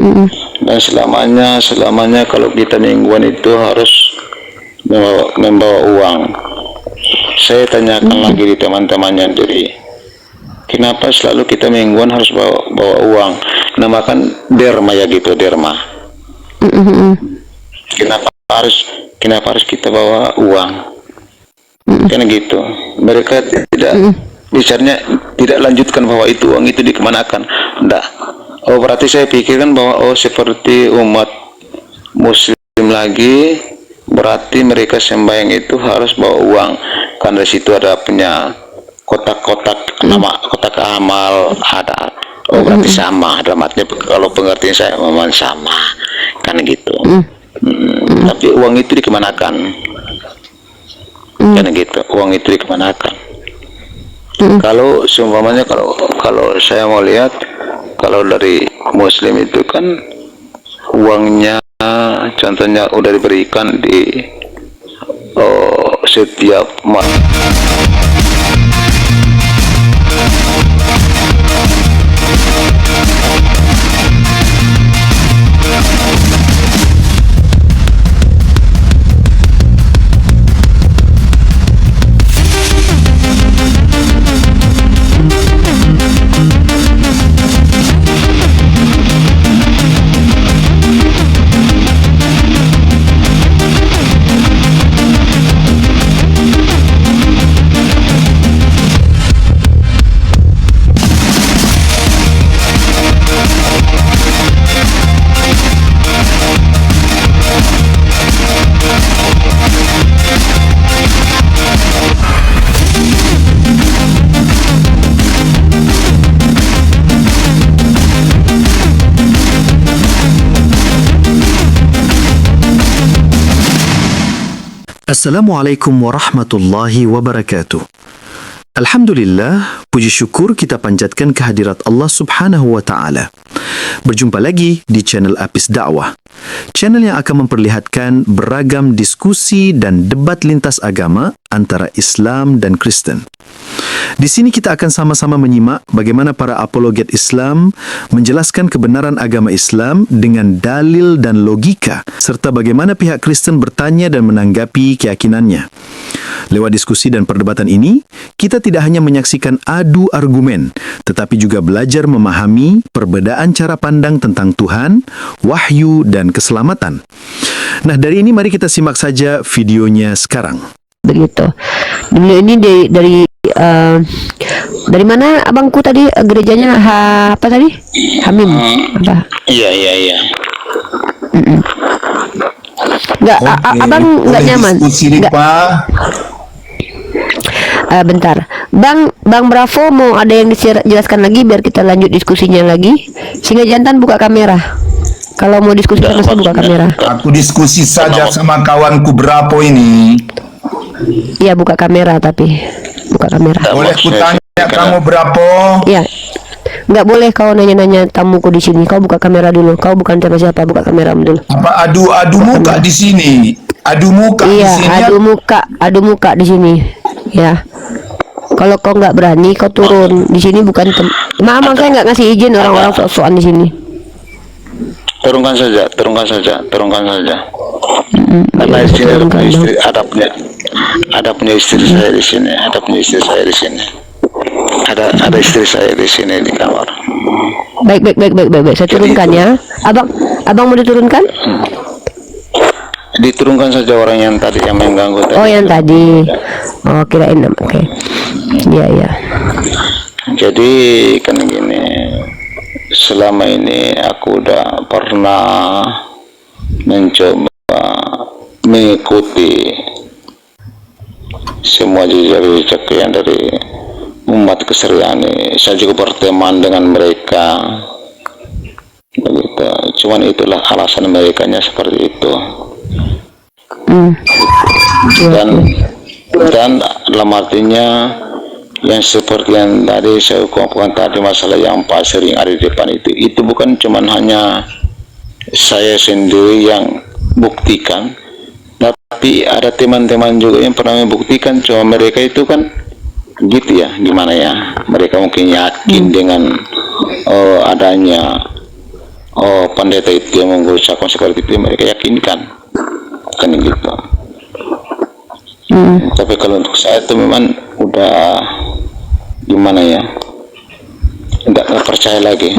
Dan selamanya kalau kita mingguan itu harus membawa uang. Saya tanyakan lagi di teman-temannya, jadi kenapa selalu kita mingguan harus bawa uang? Namakan derma ya gitu, derma. Kenapa harus kita bawa uang? Kan gitu. Mereka bicaranya tidak lanjutkan bahwa itu uang itu dikemanakan. Enggak. Oh, berarti saya pikirkan bahwa seperti umat muslim lagi, berarti mereka sembahyang itu harus bawa uang, karena di situ ada punya kotak-kotak nama, kotak amal ada. Oh, berarti sama, dalam artinya kalau pengertian saya memang sama, kan gitu. Tapi uang itu dikemanakan? Kan gitu, uang itu dikemanakan? Kalau seumpamanya kalau saya mau lihat, kalau dari muslim itu kan uangnya contohnya udah diberikan di setiap Assalamualaikum warahmatullahi wabarakatuh. Alhamdulillah, puji syukur kita panjatkan kehadirat Allah Subhanahu wa Ta'ala. Berjumpa lagi di channel Apis Dakwah, channel yang akan memperlihatkan beragam diskusi dan debat lintas agama antara Islam dan Kristen. Di sini kita akan sama-sama menyimak bagaimana para apologet Islam menjelaskan kebenaran agama Islam dengan dalil dan logika, serta bagaimana pihak Kristen bertanya dan menanggapi keyakinannya. Lewat diskusi dan perdebatan ini, kita tidak hanya menyaksikan adu argumen, tetapi juga belajar memahami perbedaan cara pandang tentang Tuhan, wahyu, dan keselamatan. Nah, dari ini mari kita simak saja videonya sekarang. Begitu. Ini dari mana abangku tadi, gerejanya apa tadi? Hamim apa? Iya. Enggak, abang enggak nyaman. Bentar, Bang Bravo mau ada yang dijelaskan lagi biar kita lanjut diskusinya lagi. Sehingga jantan buka kamera. Kalau mau diskusi sama saya buka kamera. Aku diskusi saja sama kawanku Bravo ini. Iya, buka kamera tapi buka kamera. Boleh ku tanya kamu Bravo? Iya. Nggak boleh kau nanya-nanya tamuku di sini. Kau buka kamera dulu. Kau bukan siapa-siapa, buka kamera dulu. Apa adu muka di sini? Adu muka iya, di sini. Adu muka di sini. Ya. Kalau kau nggak berani, kau turun. Di sini bukan maaf, saya nggak ngasih izin orang-orang sok-sokan di sini. Turunkan saja. Karena di sini ada punya istri saya di sini. Ada istri saya di sini di kamar. Baik. Saya turunkan ya. Abang mau diturunkan? Diturunkan saja orang yang tadi yang mengganggu tadi. Oh, yang tadi. Oh, kirain. Oke. Iya. Jadi kan gini, selama ini aku udah pernah mencoba mengikuti semua jejak yang dari umat keserian ini. Saya juga berteman dengan mereka begitu. Cuman itulah alasan mereka seperti itu. Dan dalam artinya yang seperti yang tadi saya ungkapkan tadi, masalah yang Pak sering ada di depan itu bukan cuman hanya saya sendiri yang buktikan, tapi ada teman-teman juga yang pernah membuktikan. Cuma mereka itu kan gitu ya, gimana ya, mereka mungkin yakin dengan adanya oh pendeta itu yang mengucapkan seperti itu, mereka yakinkan kan gitu. Tapi kalau untuk saya itu memang udah gimana ya, nggak percaya lagi.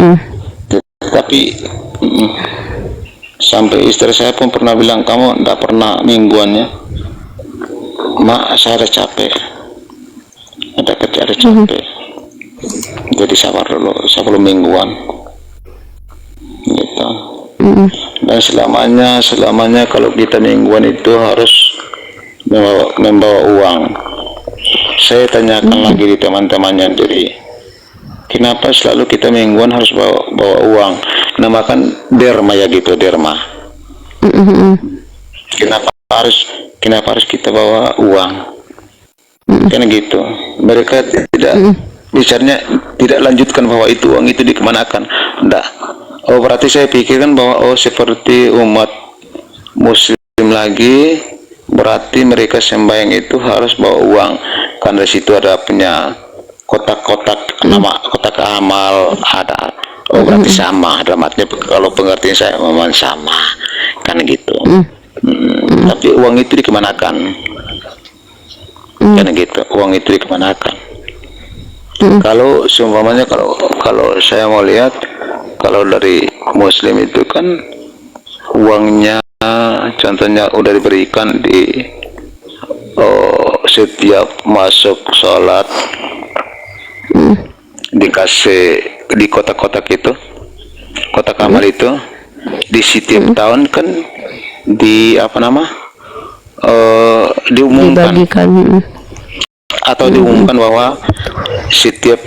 Tapi sampai istri saya pun pernah bilang, kamu nggak pernah mingguannya. Mak, saya ada capek, ada kerja, ada capek, jadi sabar dulu, saya belum mingguan gitu. Dan selamanya kalau kita mingguan itu harus membawa uang. Saya tanyakan lagi di teman-temannya, jadi kenapa selalu kita mingguan harus bawa uang? Namakan derma ya gitu, derma. Kenapa harus kita bawa uang? Kan gitu. Mereka tidak bicaranya, tidak lanjutkan bahwa itu uang itu dikemanakan. Enggak. Oh, berarti saya pikirkan bahwa seperti umat muslim lagi, berarti mereka sembahyang itu harus bawa uang, karena di situ ada punya kotak-kotak, nama kotak amal ada. Oh, berarti sama, dalam artinya kalau pengertian saya memang sama kan gitu. Tapi uang itu dikemanakan kan gitu, uang itu dikemanakan. Kalau seumpamanya, kalau saya mau lihat, kalau dari muslim itu kan uangnya contohnya udah diberikan di setiap masuk sholat, dikasih di kotak-kotak itu, kotak amal itu di setiap tahun kan di diumumkan Dibagikan. atau diumumkan bahwa setiap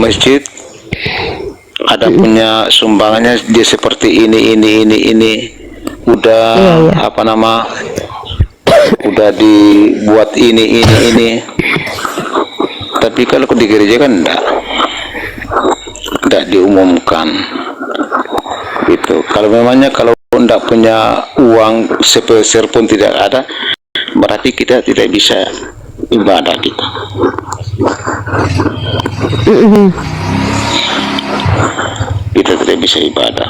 masjid ada punya sumbangannya, dia seperti ini udah udah dibuat ini. Tapi kalau di gereja kan enggak diumumkan gitu. Kalau memangnya kalau enggak punya uang sepeser pun tidak ada, berarti kita tidak bisa ibadah kita. Kita tidak bisa ibadah.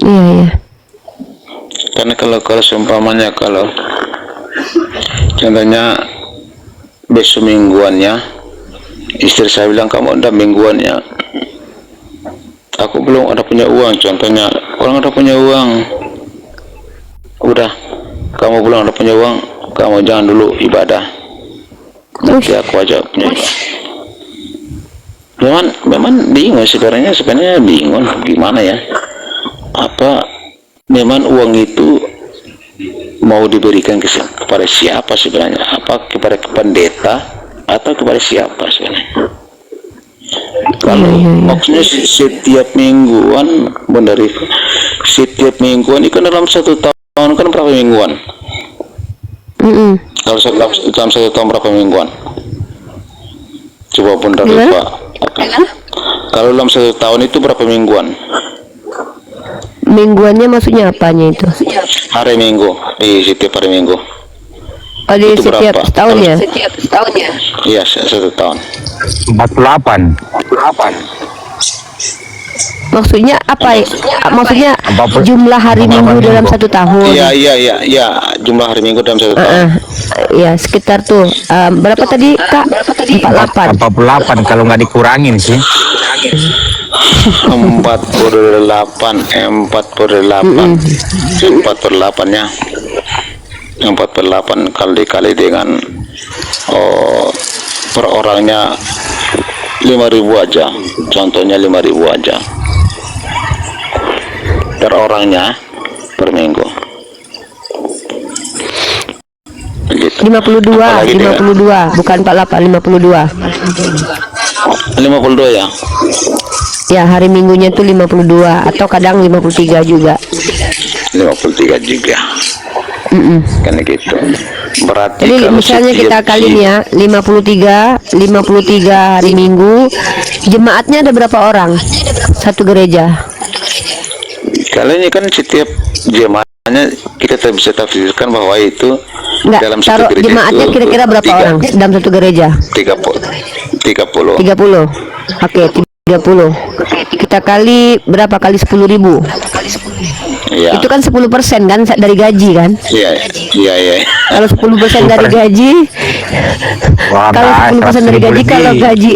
Iya. Karena kalau seumpamanya, kalau contohnya besok mingguannya, istri saya bilang, kamu ada mingguannya, aku belum ada punya uang. Contohnya orang ada punya uang, udah kamu belum ada punya uang, kamu jangan dulu ibadah, nanti aku aja punya ibadah. Memang bingung sebenarnya bingung gimana ya, apa memang uang itu mau diberikan kepada siapa sebenarnya, apa kepada pendeta atau kepada siapa sebenarnya? Kalau maksudnya setiap mingguan, setiap mingguan itu kan dalam satu tahun kan berapa mingguan? Kalau dalam satu tahun berapa mingguan? Coba Bunda lupa. Kalau dalam satu tahun itu berapa mingguan? Mingguannya maksudnya apanya itu? Hari Minggu, di setiap hari Minggu. Oh, di Itu setiap berapa? tahunnya? Iya, satu tahun. 48. Maksudnya apa? Maksudnya jumlah hari Minggu dalam satu tahun? Iya, jumlah hari Minggu dalam satu tahun. Ya sekitar tuh berapa tadi Kak? 48. 48 kalau nggak dikurangin sih. 48-nya 48 kalau dikali dengan per orangnya 5.000 aja, contohnya 5.000 aja per orangnya per minggu gitu. 52 bukan 48, 52 ya. Ya, hari Minggunya tuh 52 atau kadang 53 juga. 53 juga. Kan gitu. Berarti Jadi kalau misalnya kita kali nih ya 53 hari Minggu, jemaatnya ada berapa orang? Satu gereja. Kalau ini kan setiap jemaahnya kita tak bisa tafsirkan bahwa itu Enggak, dalam satu taruh gereja jemaatnya itu kira-kira berapa orang dalam satu gereja? 30. 30. Oke, Kita kali berapa kali 10.000? Iya. Itu kan 10% kan dari gaji kan? Iya, iya, iya. Kalau 10% dari gaji, Wah, kalau 10% dari 100.000 gaji, lebih. kalau gaji,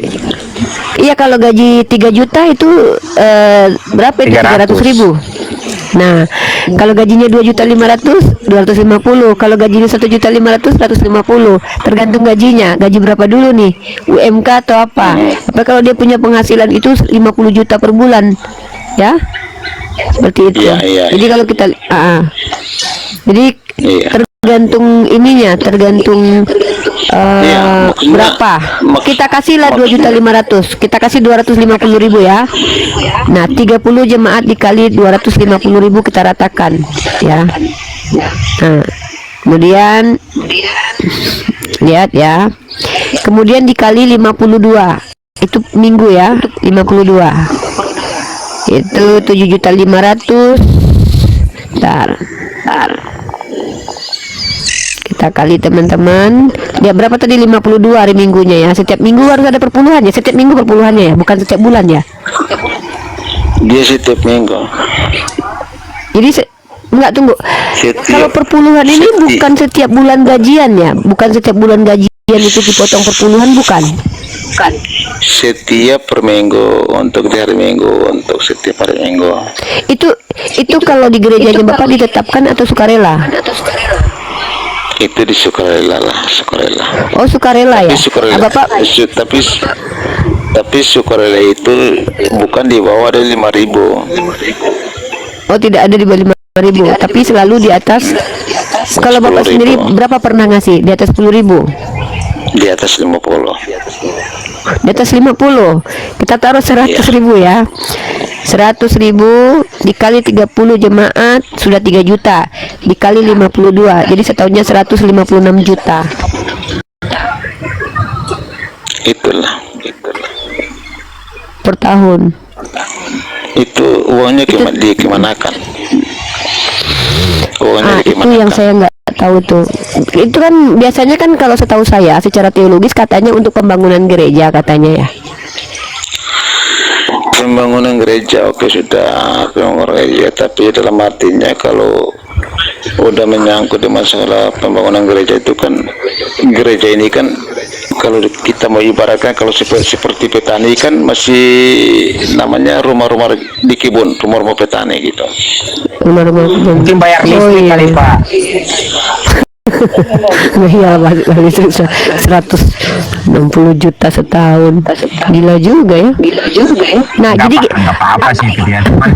iya kalau gaji 3 juta itu berapa itu 300.000. Nah, kalau gajinya 2.500.000, 250. Kalau gajinya 1.500.000, 150. Tergantung gajinya. Gaji berapa dulu nih? UMK atau apa? Apa kalau dia punya penghasilan itu 50 juta per bulan, ya? Seperti itu. Iya, iya, Jadi iya. kalau kita, jadi Iya. tergantung ininya, tergantung Iya, maksudnya- berapa. Kita kasihlah 2.500.000, kita kasih 250.000 ya. Nah, 30 jemaat dikali 250.000 kita ratakan, ya. Nah, kemudian lihat ya. Kemudian dikali 52, itu minggu ya, 52. Itu 7.500.000. Bentar. Kita kali teman-teman. Dia berapa tadi? 52 hari minggunya ya. Setiap minggu harus ada perpuluhannya. Setiap minggu perpuluhannya ya, bukan setiap bulan ya. Dia setiap minggu. Jadi enggak, tunggu. Kalau perpuluhan ini bukan setiap bulan gajian ya, bukan setiap bulan gajian itu dipotong perpuluhan, bukan? Setiap per minggu, untuk di hari minggu, untuk setiap hari minggu. Itu kalau di gerejanya Bapak ditetapkan atau sukarela? Itu di sukarela lah, sukarela. Oh, sukarela ya. Tapi sukarela, Bapak tapi sukarela itu bukan di bawah dari 5.000. oh, tidak ada di bawah 5.000, tapi selalu di atas. Kalau Bapak 10.000. sendiri berapa pernah ngasih? Di atas 10.000? Di atas 50. Di atas 50. Kita taruh 100.000 ya. 100.000 dikali 30 jemaat sudah 3 juta, dikali 52, jadi setahunnya 156 juta. Itulah. Per tahun. Itu uangnya dikemanakan? Uangnya Itu dikemanakan? yang saya nggak tahu tuh. Itu kan biasanya kan kalau setahu saya secara teologis katanya untuk pembangunan gereja katanya ya. Pembangunan gereja, oke, sudah pembangunan gereja, tapi dalam artinya kalau udah menyangkut di masalah pembangunan gereja itu kan, gereja ini kan kalau kita mau ibaratkan kalau seperti petani kan masih namanya rumah-rumah di kebun, rumah-rumah petani gitu. Rumah-rumah Mungkin bayar listrik kali, Pak. Iya, balik 160 juta setahun. Gila juga ya. Nah, Nggak jadi apa-apa sih itu dia. Cuman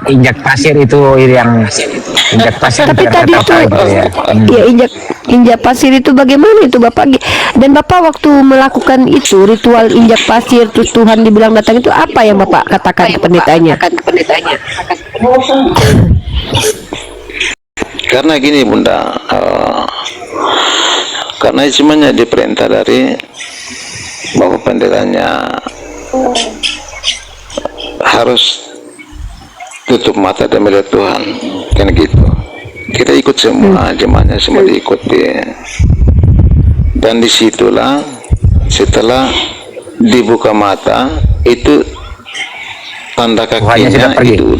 injak pasir itu yang injak pasir. tapi tadi itu ya. ya injak pasir itu bagaimana itu Bapak? Dan Bapak waktu melakukan itu ritual injak pasir terus Tuhan dibilang datang itu apa yang Bapak katakan ke pendetanya? Karena gini Bunda, karena semuanya diperintah dari Bapak pendetanya harus tutup mata dan melihat Tuhan, kan gitu. Kita ikut semua, jemaahnya semua diikuti, dan disitulah setelah dibuka mata itu tanda kakinya itu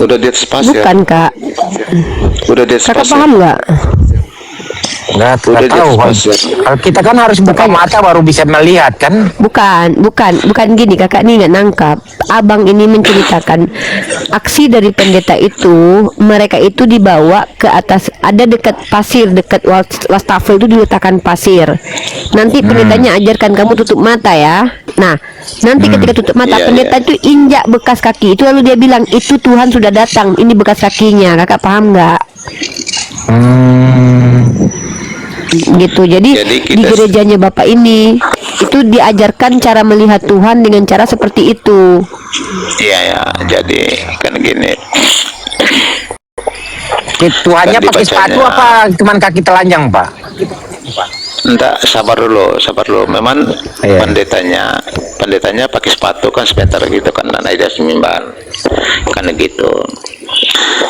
udah di atas pasir. Bukan, Kak. Udah di atas Kakak pasir. paham nggak? Nggak Udah tahu. di atas pasir. Kalau kita kan harus buka mata baru bisa melihat kan. Bukan gini, Kakak nih nggak nangkap. Abang ini menceritakan aksi dari pendeta itu, mereka itu dibawa ke atas, ada dekat pasir, dekat wastafel itu diletakkan pasir. Nanti pendetanya ajarkan kamu tutup mata ya. Nah, nanti ketika tutup mata, Iya, pendeta itu injak bekas kaki itu, lalu dia bilang itu Tuhan sudah datang, ini bekas kakinya. Kakak paham nggak? Gitu. Jadi Jadi di gerejanya Bapak ini itu diajarkan cara melihat Tuhan dengan cara seperti itu. Iya ya, jadi kan gini. Tuhannya Kan pakai dibacanya. sepatu apa cuman kaki telanjang, Pak? Enggak, sabar dulu. Memang Iya. pendetanya pakai sepatu kan sebentar gitu kan, naik dari mimbar kan gitu.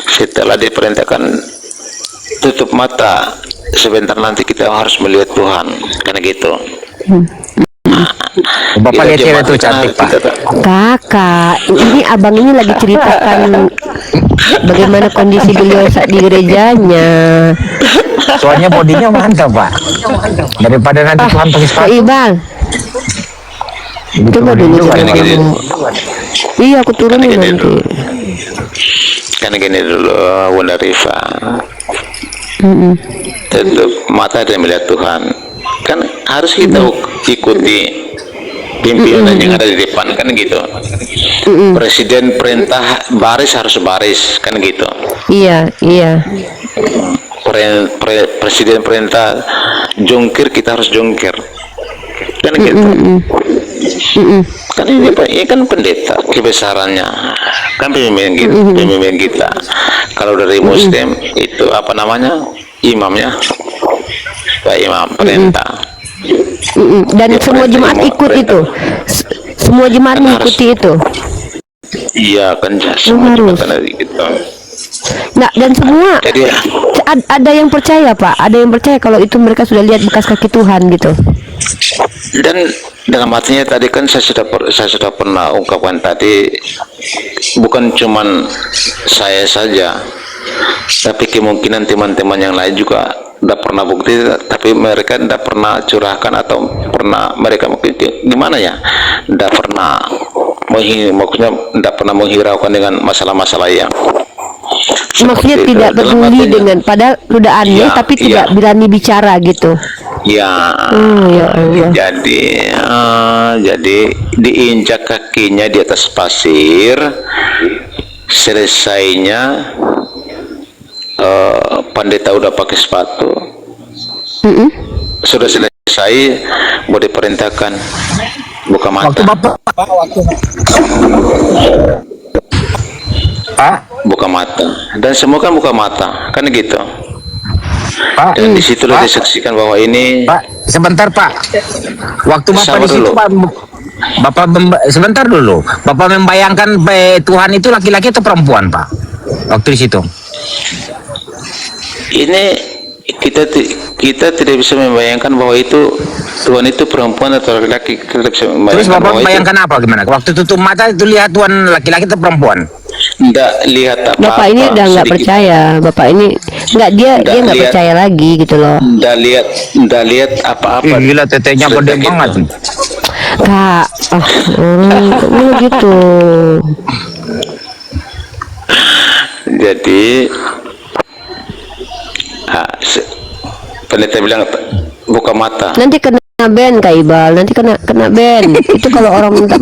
Setelah diperintahkan tutup mata sebentar, nanti kita harus melihat Tuhan kan gitu. Bapak lihat cewek itu cantik, Pak. Kakak, ini abang ini lagi ceritakan bagaimana kondisi beliau saat di gerejanya. Soalnya bodinya mantap, Pak. Daripada nanti Tuhan pakai Kak sepatu. Ibal, coba dulu juga coba gini. kamu. Iya, aku turunin Gini nanti. dulu. Kan gini dulu, Bunda Rifa. Tetap mata dan melihat Tuhan. Kan harus kita ikuti pimpinan yang ada di depan, kan gitu. Presiden perintah baris harus baris, kan gitu. Iya, iya. Presiden perintah jongkir, kita harus jongkir, kan gitu. Kan ini kan pendeta kebesarannya, kan pemimpin kita, pemimpin kita. Kalau dari Muslim itu apa namanya, imamnya, Pak Imam perintah. Dan Ya, semua perintah jemaat imam, ikut perintah. itu. Semua jemaat Kan mengikuti itu. Iya kan, semua Harus. jembatan dari gitu. Nah, dan semua Jadi ada yang percaya, Pak. Ada yang percaya kalau itu mereka sudah lihat bekas kaki Tuhan gitu. dan dalam hatinya tadi kan saya sudah pernah ungkapkan tadi, bukan cuman saya saja, tapi kemungkinan teman-teman yang lain juga tidak pernah bukti, tapi mereka tidak pernah curahkan atau pernah mereka mungkin gimana ya, tidak pernah maksudnya tidak pernah menghiraukan dengan masalah-masalah yang Maksudnya seperti itu. tidak Dalam peduli hatinya, dengan padahal dudaannya, Ya, tapi tidak ya. berani bicara gitu. ya, Ya Allah. jadi diinjak kakinya di atas pasir, selesainya pendeta udah pakai sepatu, sudah selesai, mau diperintahkan buka Waktu mata, Bapak, Pak, buka mata, dan semua kan buka mata, kan gitu. Pak, Dan disitulah Pak, disaksikan bahwa ini Pak, sebentar Pak. Waktu Bapak Sabar di situ dulu. Pak, sebentar dulu. Bapak membayangkan Tuhan itu laki-laki atau perempuan Pak? Waktu di situ. ini kita tidak bisa membayangkan bahwa itu Tuhan itu perempuan atau laki-laki. Kita tidak bisa Terus membayangkan Bapak bahwa itu bayangkan apa gimana? Waktu tutup mata itu lihat Tuhan laki-laki atau perempuan? tidak lihat apa-apa. Bapak ini udah nggak sedikit. percaya. Bapak ini dia nggak lihat. percaya lagi gitu loh. Tidak lihat apa-apa. Ih, gila tetenya gede Sedetik banget. itu. Kak, ini gitu. Jadi pendeta bilang buka mata. Nanti kena ban Kak Ibal, nanti kena ban. Itu kalau orang minta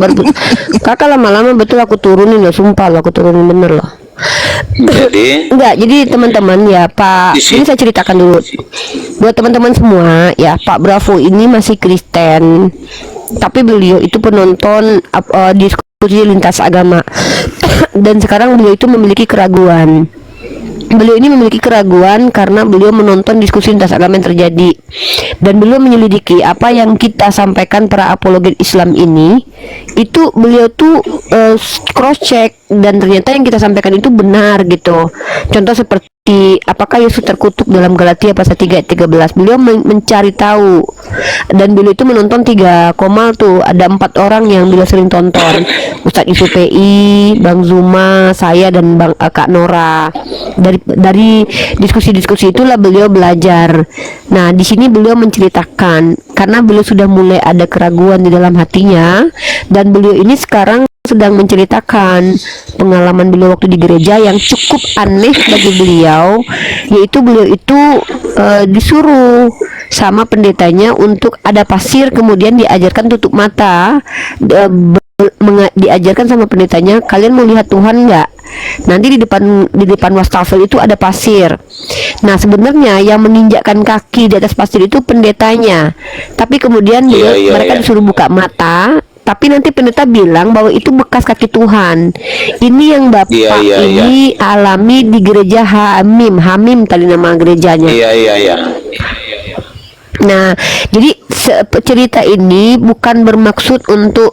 Kakak lama-lama betul aku turunin loh, sumpah loh aku turunin bener loh. Jadi Enggak, jadi teman-teman ya Pak, ini saya ceritakan dulu buat teman-teman semua ya. Pak Bravo ini masih Kristen, tapi beliau itu penonton diskusi lintas agama dan sekarang beliau itu memiliki keraguan. Beliau ini memiliki keraguan karena beliau menonton diskusi lintas agama yang terjadi, dan beliau menyelidiki apa yang kita sampaikan para apologet Islam ini. Itu beliau tuh cross check, dan ternyata yang kita sampaikan itu benar gitu. Contoh seperti apakah Yesus terkutuk dalam Galatia pasal 3 ayat 13. Beliau mencari tahu, dan beliau itu menonton 3 komal tuh, ada 4 orang yang beliau sering tonton, Ustadz Yusuf PI, Bang Zuma, saya, dan Kak Nora. Dari diskusi-diskusi itulah beliau belajar. Nah, di sini beliau menceritakan karena beliau sudah mulai ada keraguan di dalam hatinya, dan beliau ini sekarang sedang menceritakan pengalaman beliau waktu di gereja yang cukup aneh bagi beliau, yaitu beliau itu disuruh sama pendetanya untuk ada pasir, kemudian diajarkan tutup mata, diajarkan sama pendetanya, kalian mau lihat Tuhan nggak? Nanti di depan wastafel itu ada pasir. Nah, sebenarnya yang menginjakkan kaki di atas pasir itu pendetanya, tapi kemudian mereka disuruh buka mata. Tapi nanti pendeta bilang bahwa itu bekas kaki Tuhan. Ini yang Bapak ini alami di gereja Hamim tadi nama gerejanya. Iya. Nah, jadi cerita ini bukan bermaksud untuk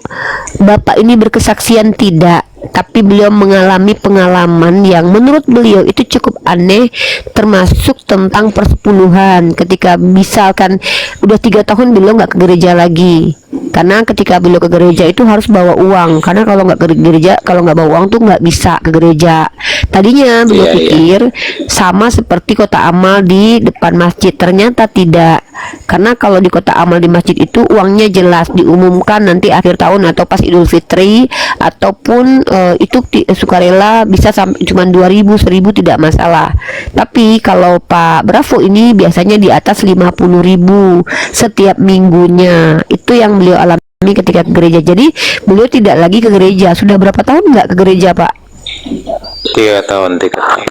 Bapak ini berkesaksian, tidak, tapi beliau mengalami pengalaman yang menurut beliau itu cukup aneh, termasuk tentang persepuluhan. Ketika misalkan udah 3 tahun beliau nggak ke gereja lagi, Karena ketika beliau ke gereja itu harus bawa uang, karena kalau nggak ke gereja, kalau nggak bawa uang tuh nggak bisa ke gereja. Tadinya beliau Iya, iya. pikir sama seperti kota amal di depan masjid, ternyata tidak. Karena kalau di kota amal di masjid itu uangnya jelas diumumkan nanti akhir tahun atau pas Idul Fitri, ataupun itu sukarela bisa sampai cuma 2.000, 1.000 tidak masalah. Tapi kalau Pak Bravo ini biasanya di atas 50.000 setiap minggunya. Itu yang beliau alami ketika ke gereja. Jadi beliau tidak lagi ke gereja. Sudah berapa tahun nggak ke gereja, Pak? 3 tahun. 3 tahun.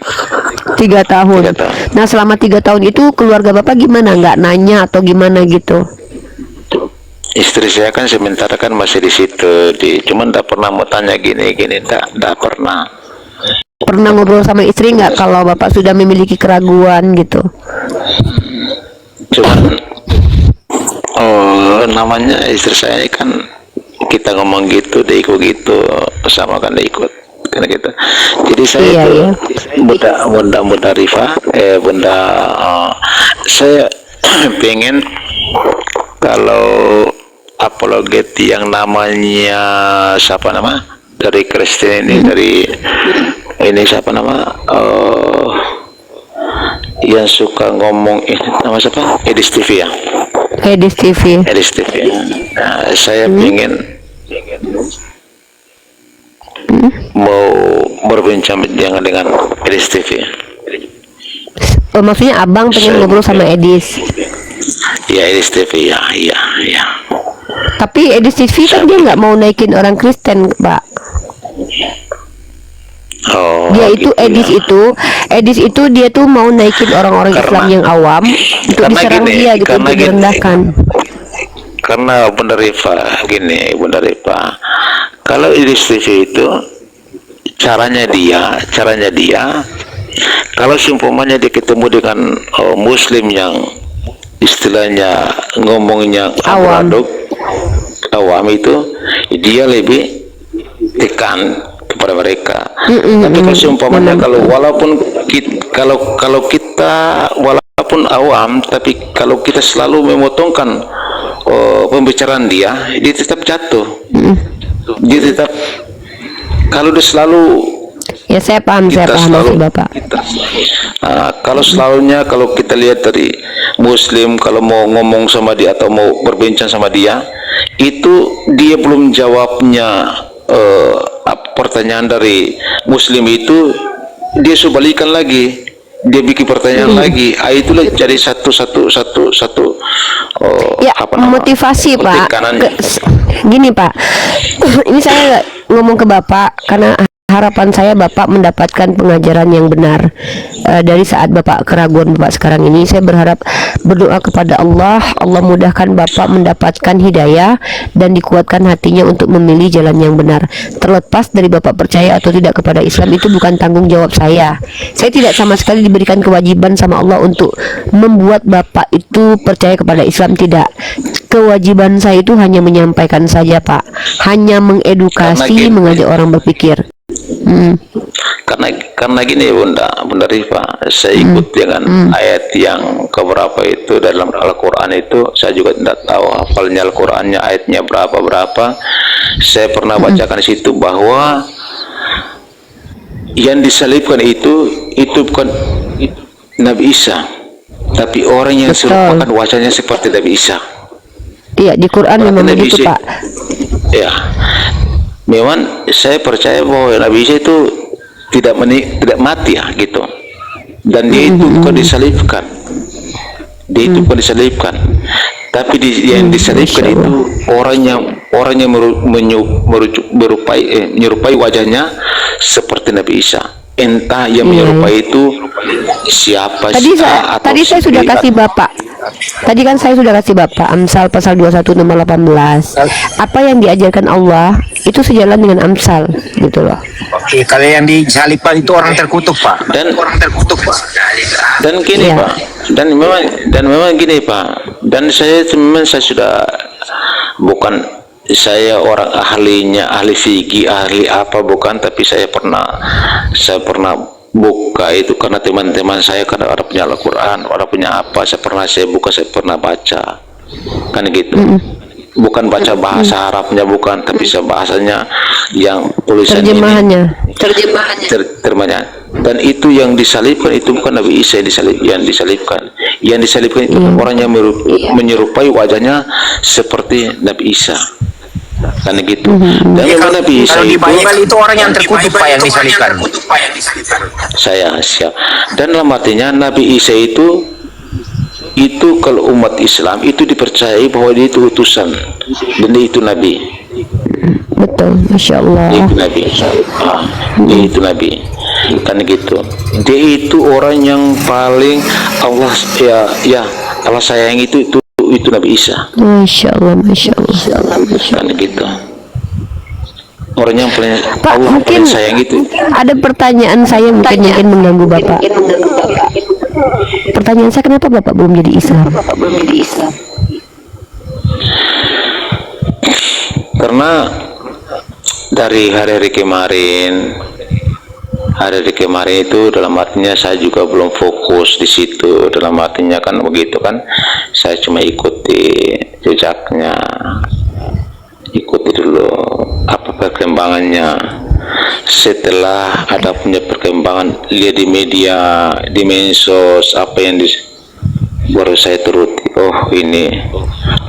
3 tahun. Nah, selama 3 tahun itu keluarga Bapak gimana? Nggak nanya atau gimana gitu? Istri saya kan sementara kan masih di situ, cuman tak pernah mau tanya gini, tak pernah. Pernah ngobrol sama istri nggak kalau Bapak sudah memiliki keraguan gitu? Cuman namanya istri saya kan, kita ngomong gitu, dia ikut gitu, sama kan dia ikut, karena gitu. Jadi saya Iya, itu iya. bunda Rifa, saya pengen kalau apologet yang namanya siapa nama dari Kristen ini, dari ini siapa nama yang suka ngomong ini nama siapa, Edis TV ya, Edis TV. Edis TV. Nah, saya pengen mau berbincang dengan Edis TV. Oh, maksudnya abang pengen ngobrol sama Edis. Ya, Edis TV ya. Tapi Edis TV kan dia nggak mau naikin orang Kristen, Pak. Oh, Dia itu gitu Edis itu dia tuh mau naikin orang-orang Islam yang awam untuk karena diserang gini, dia gitu, karena untuk gini. direndahkan. Karena Bunda Rifa Bunda Rifa, kalau Edis TV itu caranya dia kalau seumpamanya dia ketemu dengan Muslim yang istilahnya ngomongnya Awam. awam itu, dia lebih tekan kepada mereka. Tapi kalau seumpamanya kalau kita walaupun awam, tapi kalau kita selalu memotongkan pembicaraan dia tetap jatuh. Dia tetap, kalau dia selalu Ya saya paham maksud Bapak. kalau selalunya, kalau kita lihat dari Muslim, kalau mau ngomong sama dia atau mau berbincang sama dia, itu dia belum jawabnya pertanyaan dari Muslim itu, dia subalikan lagi, dia bikin pertanyaan lagi. Itulah jadi satu Ya, motivasi Pak. Gini Pak, ini saya ngomong ke Bapak karena harapan saya Bapak mendapatkan pengajaran yang benar. Dari saat Bapak keraguan Bapak sekarang ini, saya berdoa kepada Allah mudahkan Bapak mendapatkan hidayah dan dikuatkan hatinya untuk memilih jalan yang benar. Terlepas dari Bapak percaya atau tidak kepada Islam, itu bukan tanggung jawab saya. Saya tidak sama sekali diberikan kewajiban sama Allah untuk membuat Bapak itu percaya kepada Islam, tidak. Kewajiban saya itu hanya menyampaikan saja Pak, hanya mengedukasi, mengajak orang berpikir. Karena gini Bunda Rifa, saya ikut dengan ayat yang keberapa itu dalam Al-Quran itu, saya juga tidak tahu hafalnya Al-Qurannya ayatnya berapa. Saya pernah bacakan di situ bahwa yang disalibkan itu bukan Nabi Isa, tapi orang yang serupakan wajahnya seperti Nabi Isa. Iya, di Quran memang begitu Pak. Ya, memang saya percaya bahwa Nabi Isa itu tidak mati ya gitu, dan dia itu bukan disalibkan, tapi yang disalibkan itu orang yang menyerupai wajahnya seperti Nabi Isa. Entah yang menyerupai itu siapa. Tadi saya sudah kasih Bapak. Tadi kan saya sudah kasih Bapak Amsal pasal 21 nomor 18. Apa yang diajarkan Allah itu sejalan dengan Amsal, gitu loh. Oke, kalau yang disalibkan itu orang terkutuk Pak. Dan gini Pak, dan memang gini Pak, dan saya sudah, bukan saya orang ahli fikih, ahli apa bukan, tapi saya pernah buka itu karena teman-teman saya kan ada punya Al-Quran, ada punya apa, saya pernah buka, saya pernah baca kan gitu. bukan baca bahasa Arabnya, bukan, tapi bahasanya yang tulisan Terjemahannya. terjemahannya. Dan itu yang disalibkan itu bukan Nabi Isa yang disalibkan. Yang disalibkan itu orang yang menyerupai wajahnya seperti Nabi Isa. Karena gitu. Dan memang Nabi Isa Kalau di itu, Bible itu orang yang terkutuk Pak yang disalibkan. saya siap. Dan dalam artinya Nabi Isa itu kalau umat Islam itu dipercayai bahwa dia itu utusan dan dia itu Nabi. Betul, Masya Allah. Dia itu Nabi. Dia itu Nabi. Kan gitu. Dia itu orang yang paling Allah Allah sayang itu Nabi Isa. Masya Allah, Masya Allah. Kan gitu. Orang yang paling Pak, Allah mungkin paling sayang itu. ada pertanyaan saya mungkin mengganggu Bapak. Pertanyaan saya, kenapa Bapak belum jadi Islam? Karena dari hari-hari kemarin itu dalam artinya saya juga belum fokus di situ. Dalam artinya kan begitu kan, saya cuma ikuti jejaknya, ikuti dulu apa perkembangannya. Setelah ada punya perkembangan, lihat di media, di medsos, apa yang baru saya turuti. Oh ini,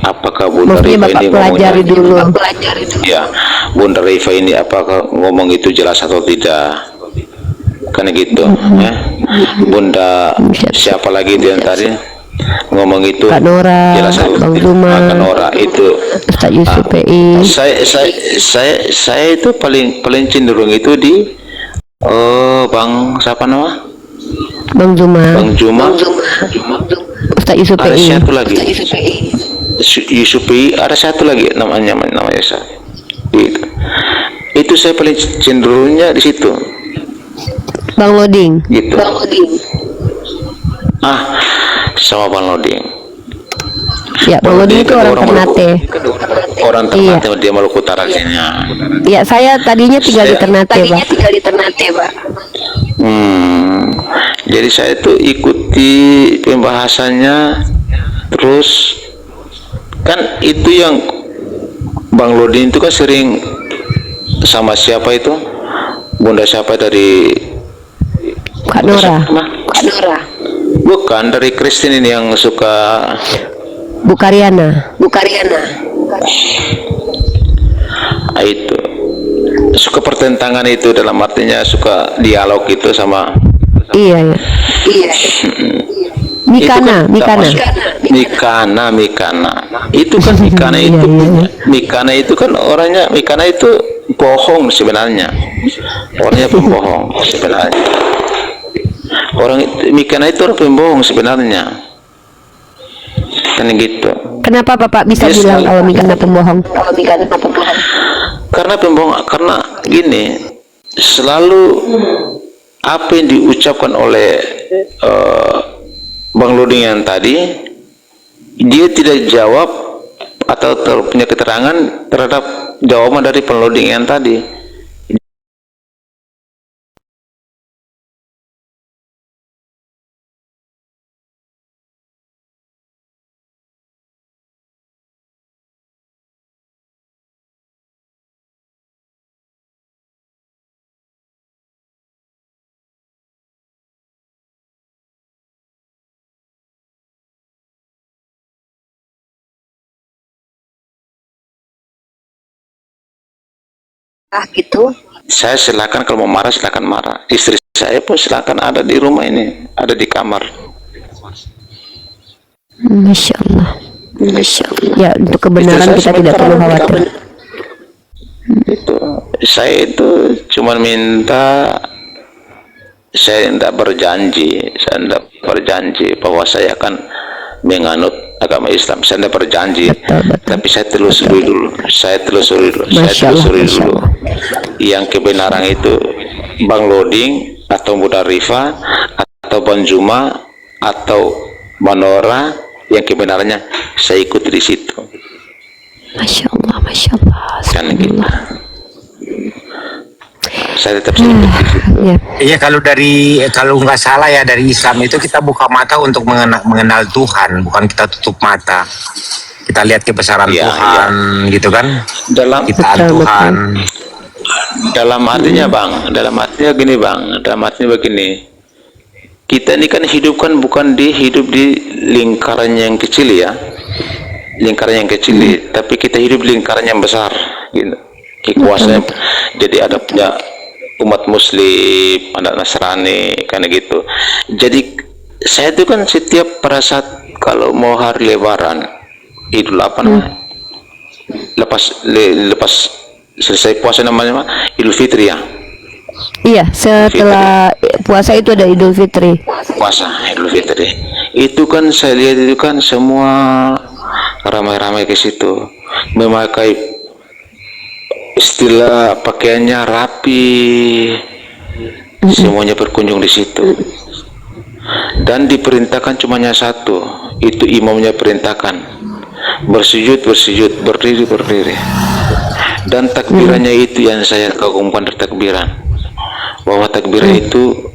apakah Bunda Maksudnya Rifa Bapak ini pelajari dulu. ya, Bunda Rifa ini apakah ngomong itu jelas atau tidak? Karena gitu, ya. Bunda siapa lagi dia tadi ngomong itu Kak Nora, jelas atau Bang tidak? Zuma, Kak Nora itu. Ustaz Yusuf PI. Saya itu paling cenderung itu di Bang siapa nama? Bang Zuma, Ustaz Yusuf Ada PI. satu lagi. Yusufi, ada satu lagi namanya saya. Itu saya paling cenderungnya di situ. Bang Loding. Gitu. Sama Bang Loding. Ya, Bang Loding itu orang Ternate. Orang Ternate, dia Maluku Utara sini. Ya, saya tadinya tinggal di Ternate, Pak. Jadi saya itu ikuti pembahasannya, terus kan itu yang Bang Loding itu kan sering sama siapa itu? Bunda siapa dari Kak Nora. Bukan, dari Kristen ini yang suka Bu Karyana. Itu suka pertentangan itu, dalam artinya suka dialog itu sama Iya. Mikana. Itu kan Mikana Iya, itu iya. Mikana itu kan orangnya, Mikana itu bohong sebenarnya, orangnya pembohong sebenarnya. Mikana itu orang pembohong sebenarnya, kan gitu. Kenapa Bapak bisa Yes, bilang kalau- kalau Mikana pembohong? Karena pembohong, karena gini, selalu apa yang diucapkan oleh Bang Loding yang tadi, dia tidak jawab atau punya keterangan terhadap jawaban dari Bang Loding yang tadi. Gitu. Saya silakan, kalau mau marah silakan marah. Istri saya pun silakan ada di rumah ini, ada di kamar. Masya Allah. Ya, untuk kebenaran kita tidak perlu khawatir. Itu saya itu cuma minta, saya tidak berjanji bahwa saya akan menganut agama Islam. Saya tidak berjanji, Betul. tapi saya telusuri dulu. Saya telusuri dulu. Yang kebenaran itu Bang Loding atau Bunda Rifa atau Bang Zuma atau Manora, yang kebenarannya saya ikut di situ. Masya Allah. Kan gitu. Saya tetap ikut di situ. Ya. Iya, kalau nggak salah ya, dari Islam itu kita buka mata untuk mengenal Tuhan, bukan kita tutup mata. Kita lihat kebesaran Iya, Tuhan, gitu kan? Dalam Kitaan Betul, Tuhan. dalam artinya Bang, dalam artinya gini Bang, dalam artinya begini. Kita ini kan hidup kan bukan hidup di lingkaran yang kecil ya, lingkaran yang kecil, tapi kita hidup di lingkaran yang besar, gitu. Kekuasaan. Jadi ada punya umat Muslim, ada Nasrani, kan gitu. Jadi saya itu kan setiap pada saat kalau mau hari Lebaran, Idul apa namanya, lepas selesai puasa namanya Idul Fitri ya. Iya, setelah puasa itu ada Idul Fitri. Puasa Idul Fitri itu kan saya lihat itu kan semua ramai-ramai ke situ, memakai istilah pakaiannya rapi, semuanya berkunjung di situ, dan diperintahkan cumanya satu, itu imamnya perintahkan bersujud, berdiri, dan takbirannya itu yang saya kagumkan dari takbiran, bahwa takbiran itu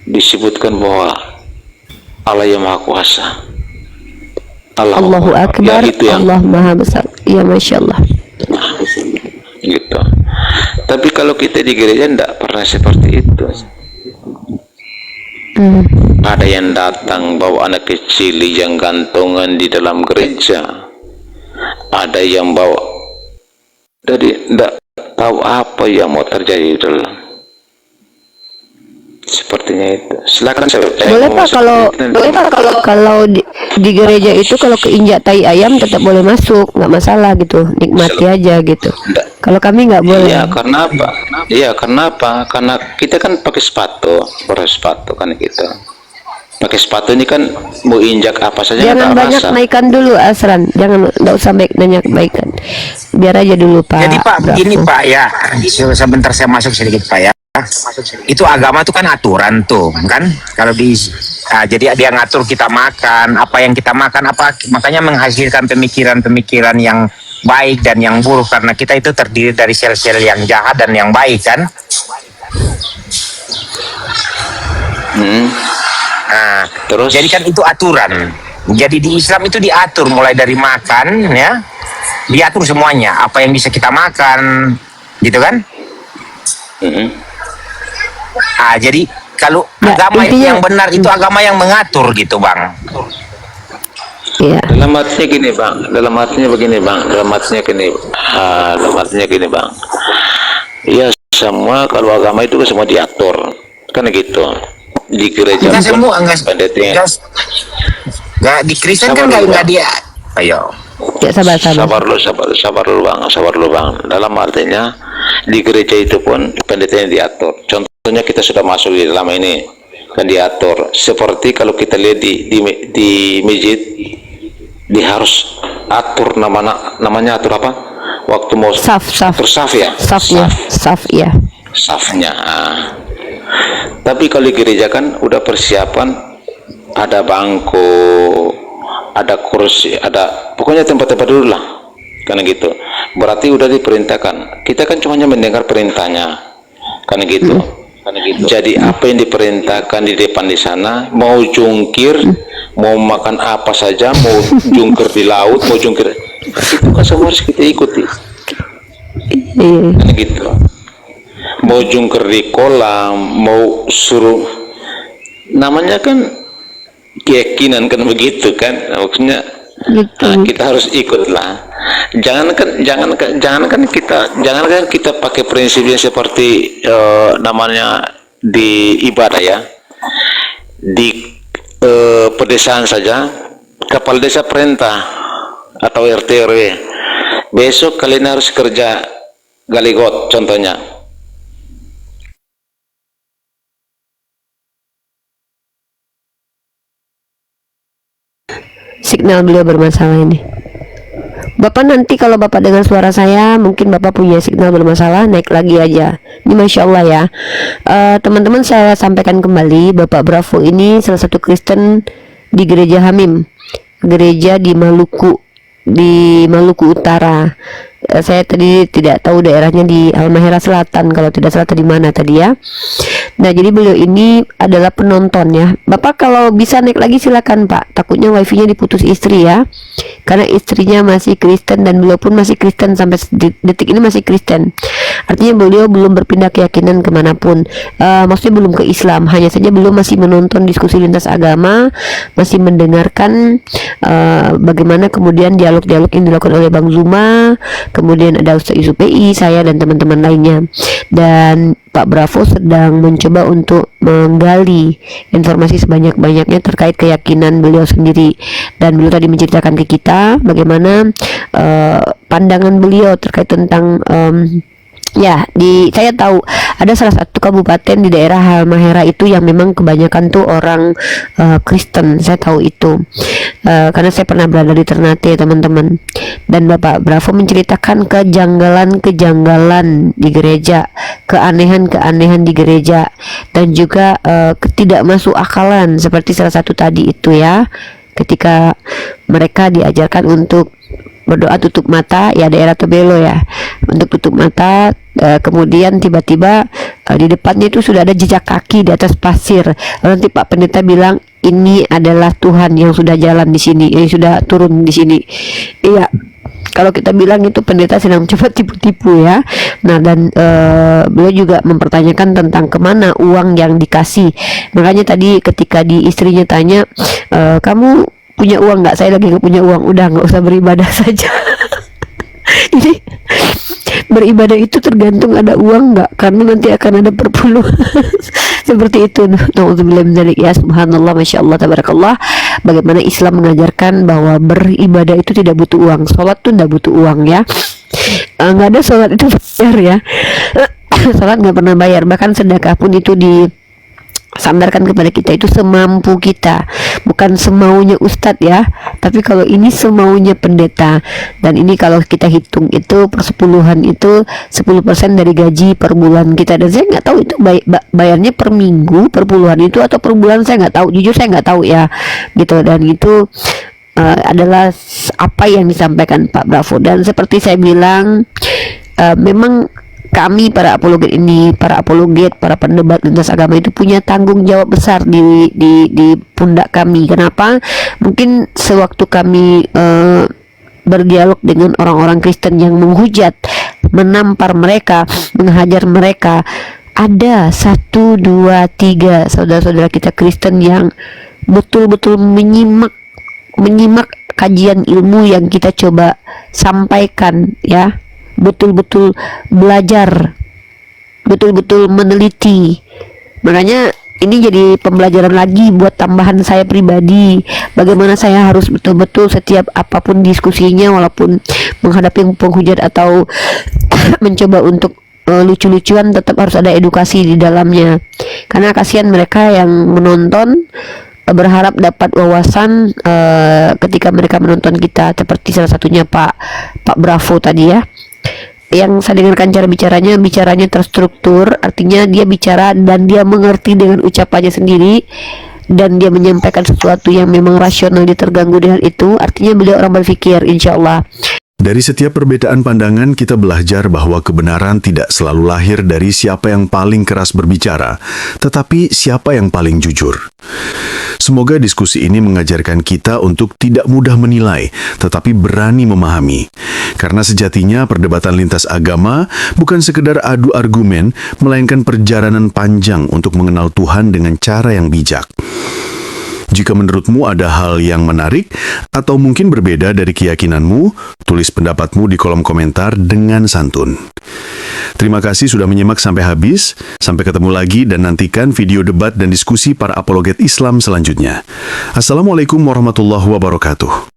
disebutkan bahwa Allah yang Maha Kuasa, Allahu Akbar, ya, itu yang Allah Maha Besar. Ya, Masya Allah. gitu. Tapi kalau kita di gereja tidak pernah seperti itu. Ada yang datang bawa anak kecil yang gantungan di dalam gereja, ada yang bawa, jadi tidak tahu apa yang mau terjadi di dalam. Sepertinya itu. Silakan saya. Boleh Pak kalau di gereja itu kalau keinjak tai ayam tetap boleh masuk, nggak masalah gitu, nikmati aja gitu. Kalau kami nggak boleh. Iya, karena apa? Iya, karena apa? Karena kita kan pakai sepatu, bersepatu kan gitu. Pakai sepatu ini kan mau injak apa saja Jangan nggak banyak rasa. naikkan dulu Asran, jangan, nggak usah banyak baikan. Biar aja dulu Pak. Jadi Pak, begini Bravo. Pak ya, sebentar saya masuk sedikit Pak ya. Itu agama tuh kan aturan tuh, kan? Kalau jadi dia ngatur kita makan, apa yang kita makan, apa makanya menghasilkan pemikiran-pemikiran yang baik dan yang buruk, karena kita itu terdiri dari sel-sel yang jahat dan yang baik, kan? Nah, Terus? jadi kan itu aturan. Jadi di Islam itu diatur mulai dari makan, ya, diatur semuanya, apa yang bisa kita makan, gitu kan? Jadi kalau Ya, agama intinya- yang benar itu agama yang mengatur gitu Bang. Iya. Dalam artinya gini Bang, dalam artinya begini Bang, dalam artinya gini Bang. Iya, semua kalau agama itu semua diatur, kan gitu. Di gereja Enggak pun semua, pendetnya. enggak di Kristen kan Sabar dulu, enggak Bang. dia. Ayo. Ya, sabar. Sabar dulu bang. Dalam artinya di gereja itu pun pendetanya diatur. Contohnya kita sudah masuk di dalam ini kan diatur. Seperti kalau kita lihat di masjid, harus atur namanya atur apa? Waktu mau Saf. atur saf ya. Saf ya. Safnya. Tapi kalau di gereja kan udah persiapan, ada bangku, ada kursi, ada pokoknya tempat-tempat dulu lah, karena gitu. Berarti udah diperintahkan. Kita kan cuma mendengar perintahnya, karena gitu. Jadi apa yang diperintahkan di depan di sana, mau jungkir, mau makan apa saja, mau jungkir di laut, mau jungkir, itu kan semua harus kita ikuti, Iya. karena gitu. Mau jungkir di kolam, mau suruh, namanya kan keyakinan kan begitu kan, maksudnya kita harus ikut lah. Jangankan kita pakai prinsipnya seperti namanya di ibadah ya, di pedesaan saja, kepala desa perintah atau RT RW, besok kalian harus kerja gali got contohnya. Signal beliau bermasalah ini. Bapak nanti kalau Bapak dengar suara saya, mungkin Bapak punya signal bermasalah, naik lagi aja. Ini Masya Allah ya. Teman-teman, saya sampaikan kembali, Bapak Bravo ini salah satu Kristen di Gereja Hamim, gereja di Maluku Utara. Saya tadi tidak tahu daerahnya di Halmahera Selatan, kalau tidak salah di mana tadi ya. Nah, jadi beliau ini adalah penonton ya. Bapak kalau bisa naik lagi silakan Pak. Takutnya wifi-nya diputus istri ya. Karena istrinya masih Kristen dan beliau pun masih Kristen sampai detik ini masih Kristen. Artinya beliau belum berpindah keyakinan kemanapun. Maksudnya belum ke Islam. Hanya saja beliau masih menonton diskusi lintas agama, masih mendengarkan bagaimana kemudian dialog-dialog yang dilakukan oleh Bang Zuma, kemudian ada Ustaz Yusuf PI, saya dan teman-teman lainnya. Dan Pak Bravo sedang mencoba untuk menggali informasi sebanyak-banyaknya terkait keyakinan beliau sendiri, dan beliau tadi menceritakan ke kita bagaimana pandangan beliau terkait tentang saya tahu ada salah satu kabupaten di daerah Halmahera itu yang memang kebanyakan tuh orang Kristen. Saya tahu itu karena saya pernah berada di Ternate teman-teman. Dan Bapak Bravo menceritakan kejanggalan-kejanggalan di gereja, keanehan-keanehan di gereja, dan juga ketidakmasukakalan seperti salah satu tadi itu ya, ketika mereka diajarkan untuk berdoa tutup mata ya, daerah Tebelo ya, untuk tutup mata. Kemudian tiba-tiba di depannya itu sudah ada jejak kaki di atas pasir. Lalu nanti Pak Pendeta bilang ini adalah Tuhan yang sudah jalan di sini, yang sudah turun di sini. Iya, kalau kita bilang itu pendeta sedang coba tipu-tipu ya. Nah, dan beliau juga mempertanyakan tentang kemana uang yang dikasih. Makanya tadi ketika istrinya tanya, kamu punya uang nggak? Saya lagi nggak punya uang. Udah, nggak usah beribadah saja. Jadi beribadah itu tergantung ada uang nggak, karena nanti akan ada perpuluhan. Seperti itu. Nauzubillah min dzalik ya. Subhanallah, masya Allah, tabarakallah. Bagaimana Islam mengajarkan bahwa beribadah itu tidak butuh uang. Sholat tuh tidak butuh uang ya. Nggak ada sholat itu bayar ya. Sholat nggak pernah bayar. Bahkan sedekah pun itu sandarkan kepada kita itu semampu kita, bukan semaunya ustadz ya, tapi kalau ini semaunya pendeta. Dan ini kalau kita hitung itu persepuluhan itu 10% dari gaji per bulan kita. Dan saya nggak tahu itu bayarnya per minggu, per puluhan itu, atau per bulan, saya nggak tahu, jujur saya nggak tahu ya gitu. Dan itu adalah apa yang disampaikan Pak Bravo. Dan seperti saya bilang, memang kami para apologet ini, para pendebat lintas agama itu punya tanggung jawab besar di pundak kami. Kenapa? Mungkin sewaktu kami berdialog dengan orang-orang Kristen yang menghujat, menampar mereka, menghajar mereka, ada 1, 2, 3 saudara-saudara kita Kristen yang betul-betul menyimak kajian ilmu yang kita coba sampaikan ya, betul-betul belajar, betul-betul meneliti. Makanya ini jadi pembelajaran lagi buat tambahan saya pribadi, bagaimana saya harus betul-betul setiap apapun diskusinya, walaupun menghadapi penghujat atau mencoba untuk lucu-lucuan, tetap harus ada edukasi di dalamnya. Karena kasihan mereka yang menonton, berharap dapat wawasan ketika mereka menonton kita, seperti salah satunya Pak Bravo tadi ya, yang saya dengarkan cara bicaranya terstruktur. Artinya dia bicara dan dia mengerti dengan ucapannya sendiri, dan dia menyampaikan sesuatu yang memang rasional, dia terganggu dengan itu. Artinya beliau orang berpikir, insya Allah. Dari setiap perbedaan pandangan, kita belajar bahwa kebenaran tidak selalu lahir dari siapa yang paling keras berbicara, tetapi siapa yang paling jujur. Semoga diskusi ini mengajarkan kita untuk tidak mudah menilai, tetapi berani memahami. Karena sejatinya perdebatan lintas agama bukan sekedar adu argumen, melainkan perjalanan panjang untuk mengenal Tuhan dengan cara yang bijak. Jika menurutmu ada hal yang menarik atau mungkin berbeda dari keyakinanmu, tulis pendapatmu di kolom komentar dengan santun. Terima kasih sudah menyimak sampai habis. Sampai ketemu lagi dan nantikan video debat dan diskusi para apologet Islam selanjutnya. Assalamualaikum warahmatullahi wabarakatuh.